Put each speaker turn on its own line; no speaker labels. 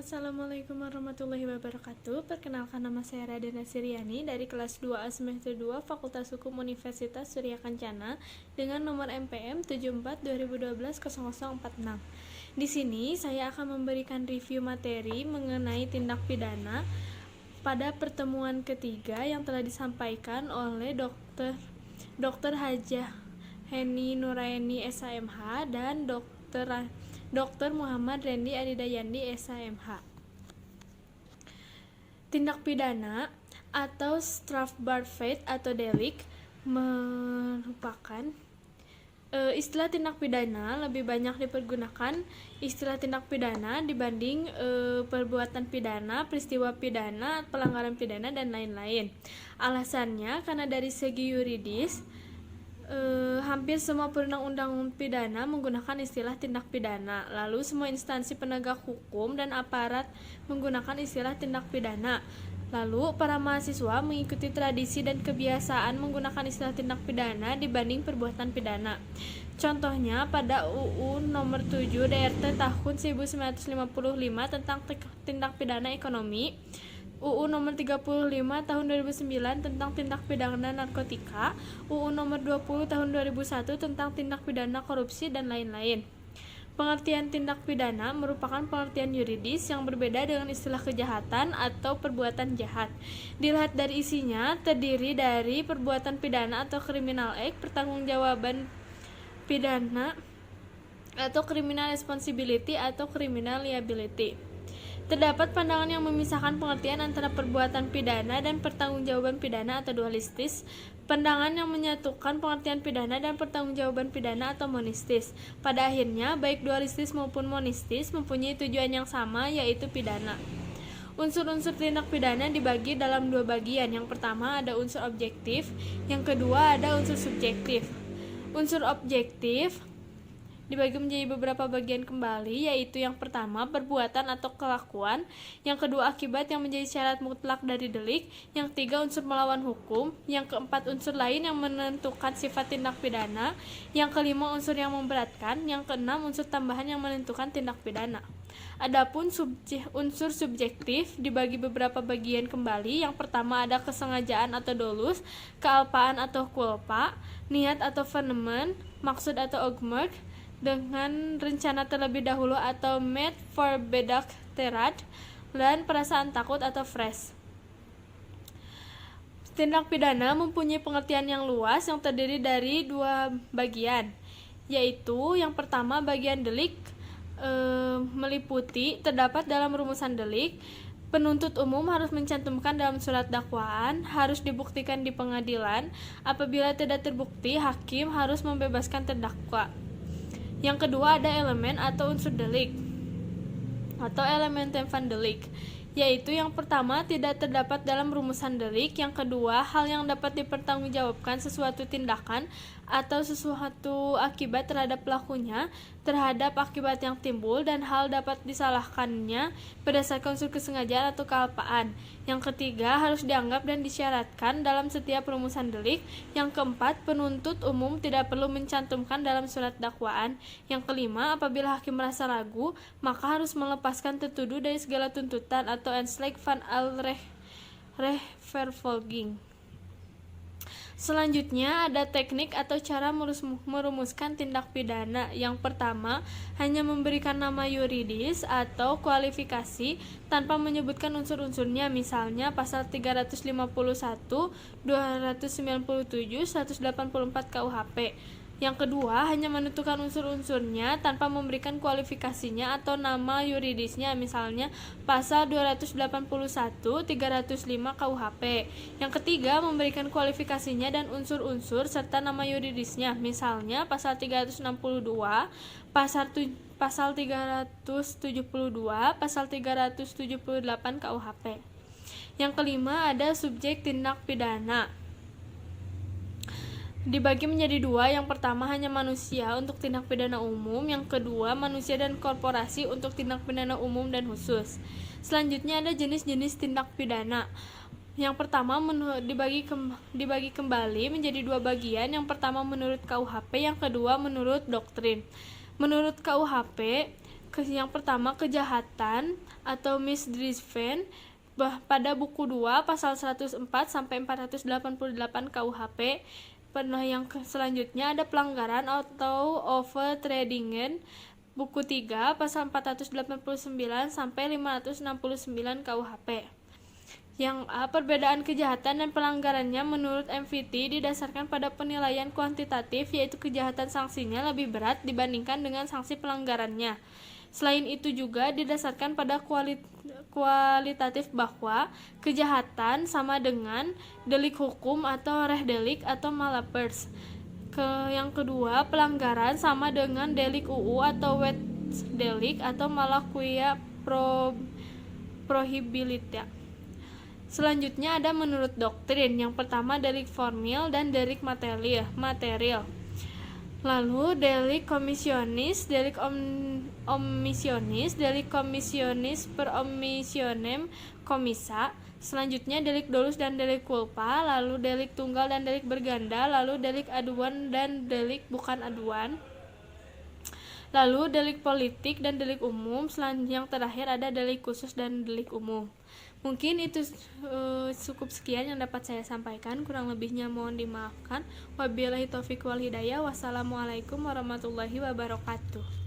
Assalamualaikum warahmatullahi wabarakatuh. Perkenalkan, nama saya Radana Siriani dari kelas 2A semester 2 Fakultas Hukum Universitas Surya Kencana dengan nomor MPM 74/2012-0046. Di sini saya akan memberikan review materi mengenai tindak pidana pada pertemuan ketiga yang telah disampaikan oleh Dr. Hajah Heni Nuraini SHMH dan Dr. Muhammad Rendi Adidayandi SHMH. Tindak pidana atau strafbare atau delik merupakan istilah tindak pidana lebih banyak dipergunakan istilah tindak pidana dibanding perbuatan pidana, peristiwa pidana, pelanggaran pidana, dan lain-lain. Alasannya karena dari segi yuridis hampir semua perundang-undang pidana menggunakan istilah tindak pidana. Lalu semua instansi penegak hukum dan aparat menggunakan istilah tindak pidana. Lalu para mahasiswa mengikuti tradisi dan kebiasaan menggunakan istilah tindak pidana dibanding perbuatan pidana. Contohnya pada UU nomor 7 DRT tahun 1955 tentang tindak pidana ekonomi, UU nomor 35 tahun 2009 tentang tindak pidana narkotika, UU nomor 20 tahun 2001 tentang tindak pidana korupsi, dan lain-lain. Pengertian tindak pidana merupakan pengertian yuridis yang berbeda dengan istilah kejahatan atau perbuatan jahat. Dilihat dari isinya, terdiri dari perbuatan pidana atau criminal act, pertanggungjawaban pidana atau criminal responsibility atau criminal liability. Terdapat pandangan yang memisahkan pengertian antara perbuatan pidana dan pertanggungjawaban pidana atau dualistis, pandangan yang menyatukan pengertian pidana dan pertanggungjawaban pidana atau monistis. Pada akhirnya, baik dualistis maupun monistis mempunyai tujuan yang sama, yaitu pidana. Unsur-unsur tindak pidana dibagi dalam dua bagian. Yang pertama ada unsur objektif, yang kedua ada unsur subjektif. Unsur objektif dibagi menjadi beberapa bagian kembali, yaitu yang pertama perbuatan atau kelakuan, yang kedua akibat yang menjadi syarat mutlak dari delik, yang ketiga unsur melawan hukum, yang keempat unsur lain yang menentukan sifat tindak pidana, yang kelima unsur yang memberatkan, yang keenam unsur tambahan yang menentukan tindak pidana. Adapun unsur subjektif dibagi beberapa bagian kembali. Yang pertama ada kesengajaan atau dolus, kealpaan atau culpa, niat atau vehement, maksud atau ogmerk, dengan rencana terlebih dahulu atau made for bedak terad, dan perasaan takut atau fresh. Tindak pidana mempunyai pengertian yang luas yang terdiri dari dua bagian, yaitu yang pertama bagian delik meliputi terdapat dalam rumusan delik, penuntut umum harus mencantumkan dalam surat dakwaan, harus dibuktikan di pengadilan, apabila tidak terbukti hakim harus membebaskan terdakwa. Yang kedua ada elemen atau unsur delik atau elemen van delik, yaitu yang pertama tidak terdapat dalam rumusan delik, yang kedua hal yang dapat dipertanggungjawabkan sesuatu tindakan atau sesuatu akibat terhadap pelakunya, terhadap akibat yang timbul, dan hal dapat disalahkannya berdasarkan unsur kesengajaan atau kealpaan. Yang ketiga harus dianggap dan disyaratkan dalam setiap rumusan delik. Yang keempat, penuntut umum tidak perlu mencantumkan dalam surat dakwaan. Yang kelima, apabila hakim merasa ragu, maka harus melepaskan tertuduh dari segala tuntutan atau aanslag van al rechtvervolging. Selanjutnya ada teknik atau cara merumuskan tindak pidana. Yang pertama, hanya memberikan nama yuridis atau kualifikasi tanpa menyebutkan unsur-unsurnya, misalnya pasal 351, 297, 184 KUHP. Yang kedua, hanya menentukan unsur-unsurnya tanpa memberikan kualifikasinya atau nama yuridisnya, misalnya pasal 281, 305 KUHP. Yang ketiga, memberikan kualifikasinya dan unsur-unsur serta nama yuridisnya, misalnya pasal 362, pasal 372, pasal 378 KUHP. Yang kelima ada subjek tindak pidana. Dibagi menjadi dua, yang pertama hanya manusia untuk tindak pidana umum, yang kedua manusia dan korporasi untuk tindak pidana umum dan khusus. Selanjutnya ada jenis-jenis tindak pidana. Yang pertama dibagi kembali menjadi dua bagian, yang pertama menurut KUHP, yang kedua menurut doktrin. Menurut KUHP, Yang pertama, kejahatan atau misdriven pada buku 2 pasal 104 sampai 488 KUHP. Yang selanjutnya ada pelanggaran atau overtradingen buku 3 pasal 489 sampai 569 KUHP. Yang A, perbedaan kejahatan dan pelanggarannya menurut MVT didasarkan pada penilaian kuantitatif, yaitu kejahatan sanksinya lebih berat dibandingkan dengan sanksi pelanggarannya. Selain itu juga didasarkan pada kualitatif bahwa kejahatan sama dengan delik hukum atau rehdelik atau malapers. Yang kedua, pelanggaran sama dengan delik UU atau wet delik atau malaquia prohibilita. Selanjutnya ada menurut doktrin. Yang pertama, delik formil dan delik material. Lalu delik komisionis, delik omisionis, delik komisionis per omissionem komisa. Selanjutnya delik dolus dan delik culpa, lalu delik tunggal dan delik berganda, lalu delik aduan dan delik bukan aduan. Lalu delik politik dan delik umum. Selanjutnya yang terakhir ada delik khusus dan delik umum. Mungkin itu cukup sekian yang dapat saya sampaikan, kurang lebihnya mohon dimaafkan. Wabillahi taufiq wal hidayah. Wassalamualaikum warahmatullahi wabarakatuh.